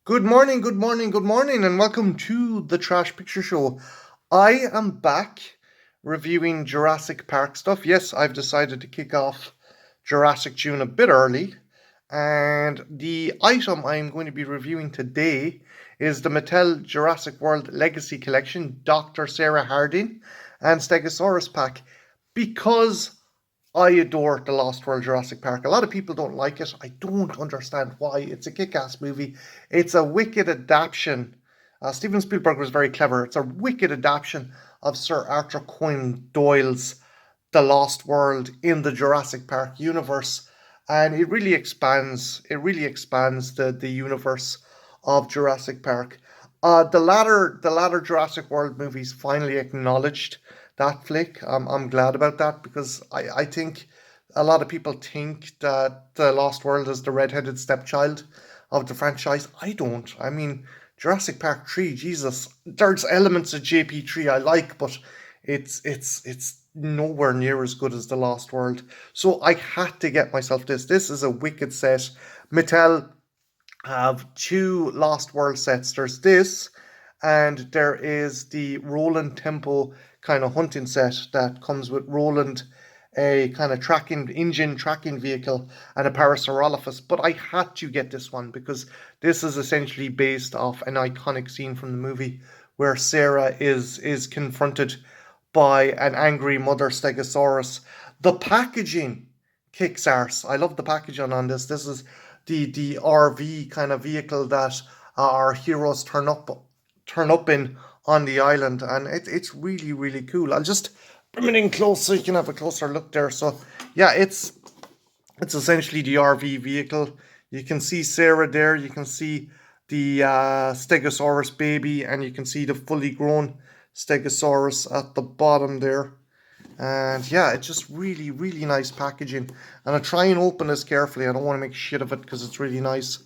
Good morning, good morning, good morning, and welcome to the Trash Picture Show. I am back reviewing Jurassic Park stuff. Yes, I've decided to kick off Jurassic June a bit early, and the item I'm going to be reviewing today is the Mattel Jurassic World Legacy Collection, Dr. Sarah Harding, and Stegosaurus pack, because I adore the Lost World Jurassic Park. A lot of people don't like it. I don't understand why. It's a kick-ass movie. It's a wicked adaptation. Steven Spielberg was very clever. It's a wicked adaptation of Sir Arthur Conan Doyle's The Lost World in the Jurassic Park universe, and it really expands. It really expands the universe of Jurassic Park. The latter Jurassic World movies finally acknowledged that flick. I'm glad about that because I think a lot of people think that The Lost World is the redheaded stepchild of the franchise. I don't. I mean, Jurassic Park 3, Jesus, there's elements of JP3 I like, but it's nowhere near as good as The Lost World. So I had to get myself this. This is a wicked set. Mattel have two Lost World sets. There's this, and there is the Roland Tempo kind of hunting set that comes with Roland, a kind of tracking vehicle, and a Parasaurolophus. But I had to get this one because this is essentially based off an iconic scene from the movie where Sarah is confronted by an angry mother Stegosaurus. The packaging kicks arse. I love the packaging on this. This is the RV kind of vehicle that our heroes turn up in on the island, and it's really cool. I'll just bring it in close so you can have a closer look there. So yeah, it's essentially the RV vehicle. You can see Sarah there. You can see the Stegosaurus baby, and you can see the fully grown Stegosaurus at the bottom there. And yeah, it's just really nice packaging. And I try and open this carefully. I don't want to make shit of it because it's really nice.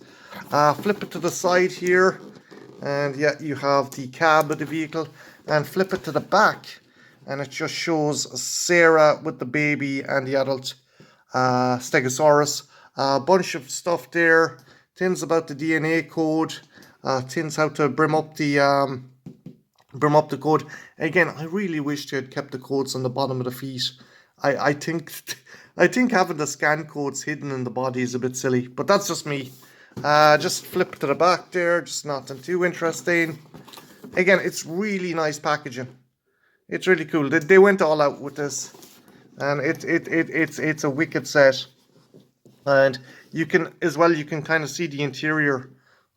Flip it to the side here. And yeah, you have the cab of the vehicle. And flip it to the back. And it just shows Sarah with the baby and the adult Stegosaurus. A bunch of stuff there. Things about the DNA code. Things how to brim up the code. Again, I really wish they had kept the codes on the bottom of the feet. I think I think having the scan codes hidden in the body is a bit silly, but that's just me. Just flip to the back there, just nothing too interesting. Again, it's really nice packaging. It's really cool. They went all out with this, and it's a wicked set. And you can kind of see the interior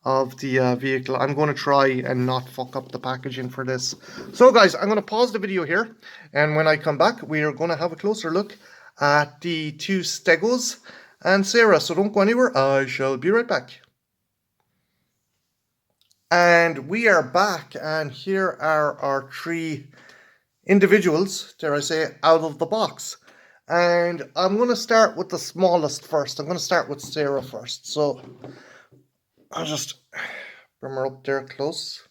of the vehicle. I'm going to try and not fuck up the packaging for this. So guys, I'm going to pause the video here, and when I come back, we are going to have a closer look at the two Stegos and Sarah. So don't go anywhere. I shall be right back. And we are back, and here are our three individuals, dare I say, out of the box. And I'm going to start with the smallest first. I'm going to start with Sarah first. So I'll just bring her up there close,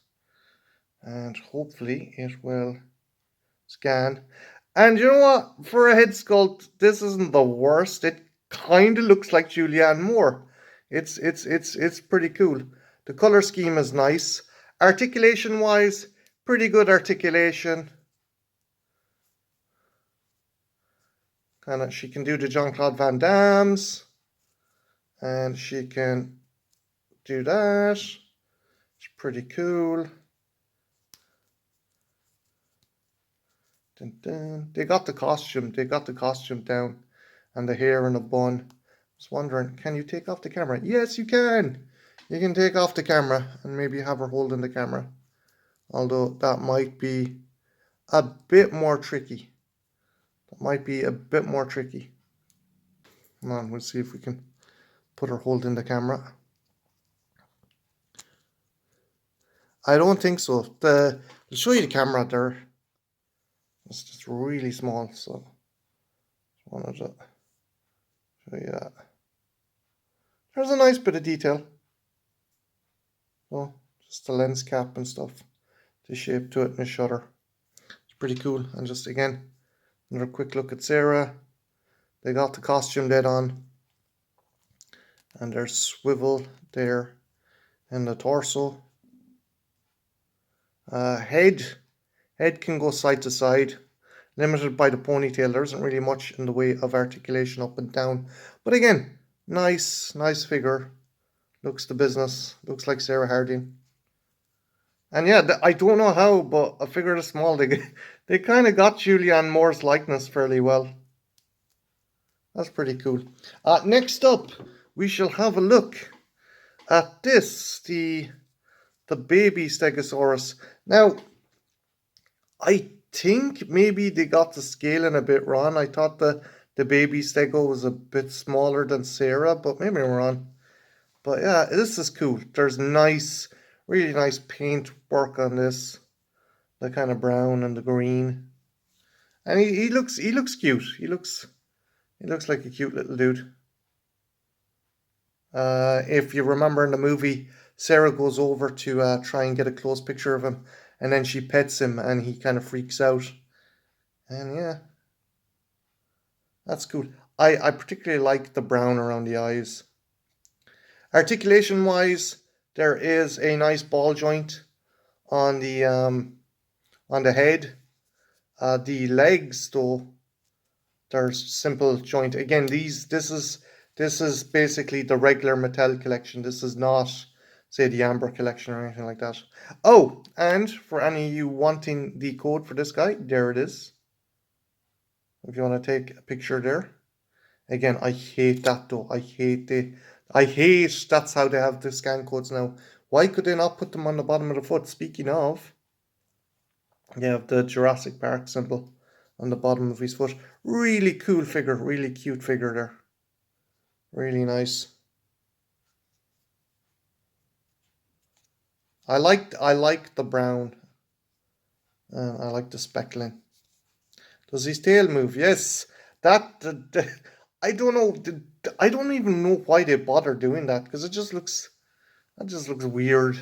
and hopefully it will scan. And you know what? For a head sculpt, this isn't the worst. It kind of looks like Julianne Moore. It's pretty cool. The color scheme is nice. Articulation wise, pretty good articulation. She can do the Jean-Claude Van Damme's, and she can do that. It's pretty cool. Dun, dun. They got the costume down, and the hair in a bun. I was wondering, can you take off the camera? Yes, you can. You can take off the camera and maybe have her holding the camera. Although that might be a bit more tricky. Come on, we'll see if we can put her holding the camera. I don't think so. I'll show you the camera there. It's just really small, so I wanted to show you that. There's a nice bit of detail. So just the lens cap and stuff, the shape to it, and the shutter. It's pretty cool. And just again, another quick look at Sarah. They got the costume dead on, and there's swivel there. and the torso. Head can go side to side, limited by the ponytail. There isn't really much in the way of articulation up and down. But again, nice figure. Looks the business. Looks like Sarah Harding. And yeah, I don't know how, but a figure this small, they kind of got Julianne Moore's likeness fairly well. That's pretty cool. Next up, we shall have a look at this, the baby Stegosaurus. Now, I think maybe they got the scaling a bit wrong. I thought the baby Stego was a bit smaller than Sarah, but maybe I'm wrong. But yeah, this is cool. There's really nice paint work on this. The kind of brown and the green. And he looks cute. He looks like a cute little dude. If you remember in the movie, Sarah goes over to try and get a close picture of him, and then she pets him, and he kind of freaks out. And yeah, that's cool. I particularly like the brown around the eyes. Articulation wise, there is a nice ball joint on the head. The legs though, there's simple joint. Again, this is basically the regular Mattel collection. This is not, say, the Amber collection or anything like that. Oh, and for any of you wanting the code for this guy, there it is. If you want to take a picture there. Again, I hate that though. I hate that's how they have the scan codes now. Why could they not put them on the bottom of the foot? Speaking of, you have the Jurassic Park symbol on the bottom of his foot. Really cool figure, really cute figure there. Really nice. I like the brown. I like the speckling. Does his tail move? Yes. I don't know. I don't even know why they bother doing that, because that just looks weird.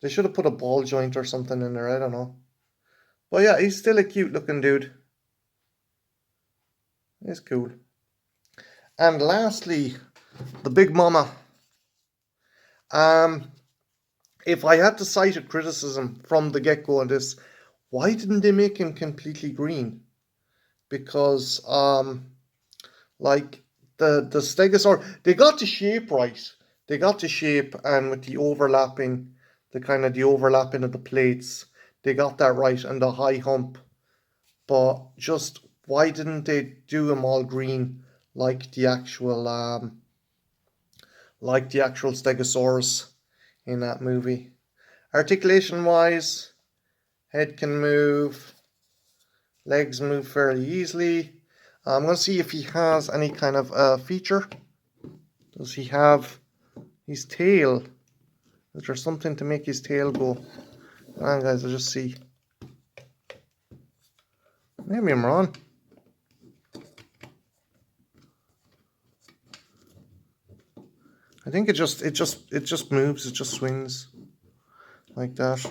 They should have put a ball joint or something in there. I don't know. But yeah, he's still a cute looking dude. He's cool. And lastly, the Big Mama. If I had to cite a criticism from the get-go on this, why didn't they make him completely green? Because like the Stegosaurus, they got the shape right. They got the shape, and with the overlapping of the plates, they got that right, and the high hump. But just why didn't they do them all green like the actual Stegosaurus in that movie? Articulation wise, head can move, legs move fairly easily. I'm going to see if he has any kind of feature. Does he have his tail? Is there something to make his tail go? Hang on, guys, I'll just see. Maybe I'm wrong. I think it just moves. It just swings like that.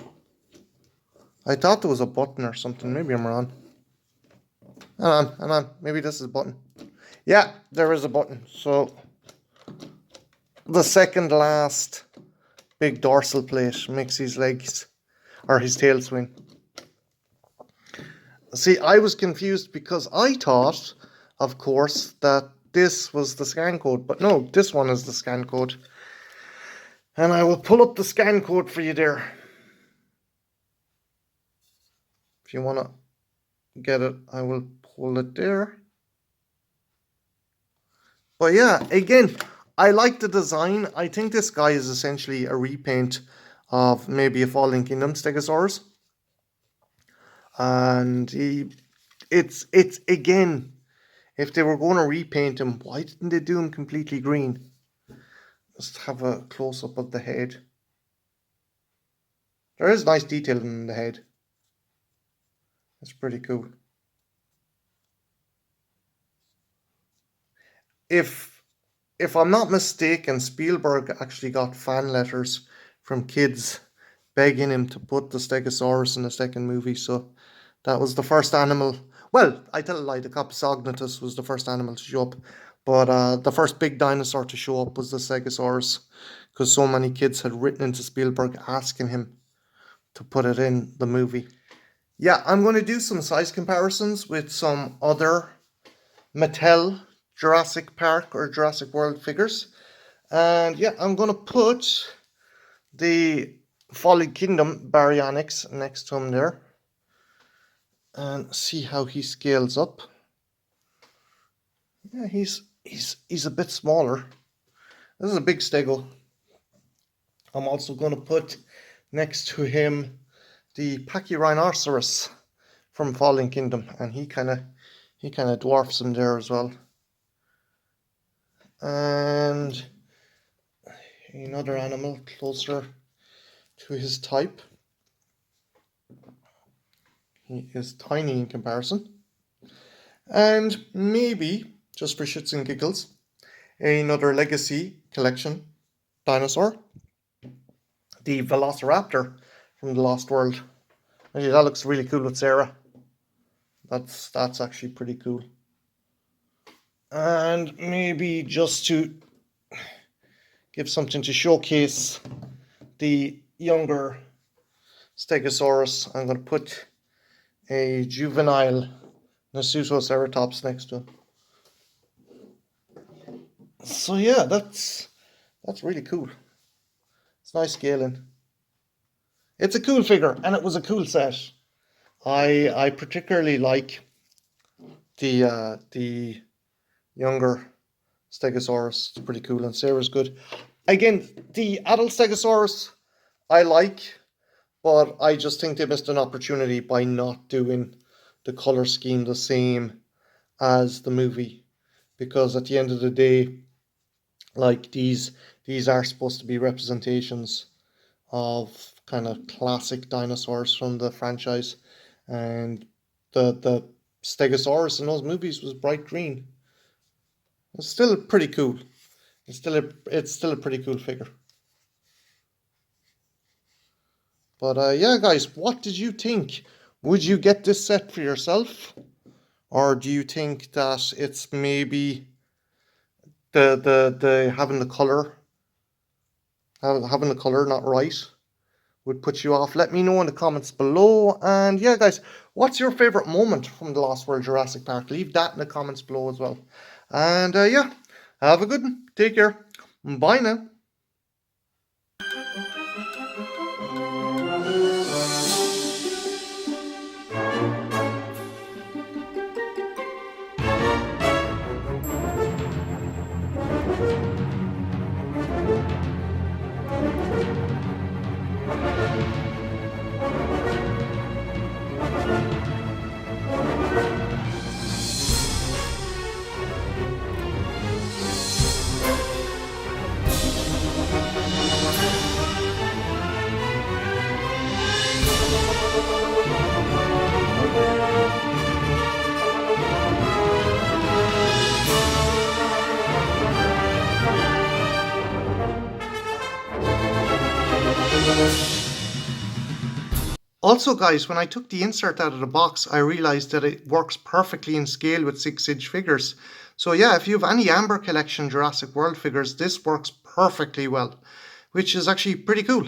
I thought there was a button or something. Maybe I'm wrong. Hang on. Maybe this is a button. Yeah, there is a button. So the second last big dorsal plate makes his legs or his tail swing. See, I was confused because I thought, of course, that this was the scan code, but no, this one is the scan code. And I will pull up the scan code for you there. If you want to get it, I will pull it there. But yeah, again, I like the design. I think this guy is essentially a repaint of maybe a Fallen Kingdom Stegosaurus. And it's again, if they were going to repaint him, why didn't they do him completely green? Just have a close-up of the head. There is nice detail in the head. It's pretty cool. If I'm not mistaken, Spielberg actually got fan letters from kids begging him to put the Stegosaurus in the second movie, so that was the first animal. Well, I tell a lie, the Compsognathus was the first animal to show up. But the first big dinosaur to show up was the Stegosaurus, because so many kids had written into Spielberg asking him to put it in the movie. Yeah, I'm going to do some size comparisons with some other Mattel Jurassic Park or Jurassic World figures. And yeah, I'm going to put the Fallen Kingdom Baryonyx next to him there and see how he scales up. Yeah, he's a bit smaller. This is a big Stego. I'm also going to put next to him the Pachyrhinoceros from Fallen Kingdom, and he kind of dwarfs him there as well. And another animal closer to his type. He is tiny in comparison. And maybe, just for shits and giggles, another Legacy Collection dinosaur, the Velociraptor from the Lost World. Actually, that looks really cool with Sarah. That's actually pretty cool. And maybe just to give something to showcase the younger Stegosaurus, I'm going to put a juvenile Nasutoceratops next to him. So yeah, that's really cool. It's nice scaling. It's a cool figure, and it was a cool set. I particularly like the younger Stegosaurus. It's pretty cool, and Sarah's good. Again, the adult Stegosaurus I like, but I just think they missed an opportunity by not doing the color scheme the same as the movie, because at the end of the day, like these are supposed to be representations of kind of classic dinosaurs from the franchise, and the Stegosaurus in those movies was bright green. It's still pretty cool. It's still a pretty cool figure. But yeah, guys, what did you think? Would you get this set for yourself, or do you think that it's maybe the having the color not right would put you off? Let me know in the comments below. And yeah, guys, what's your favorite moment from the Lost World Jurassic Park? Leave that in the comments below as well. And yeah, have a good one. Take care. Bye now. Also, guys, when I took the insert out of the box, I realized that it works perfectly in scale with 6-inch figures. So yeah, if you have any Amber Collection Jurassic World figures, this works perfectly well, which is actually pretty cool.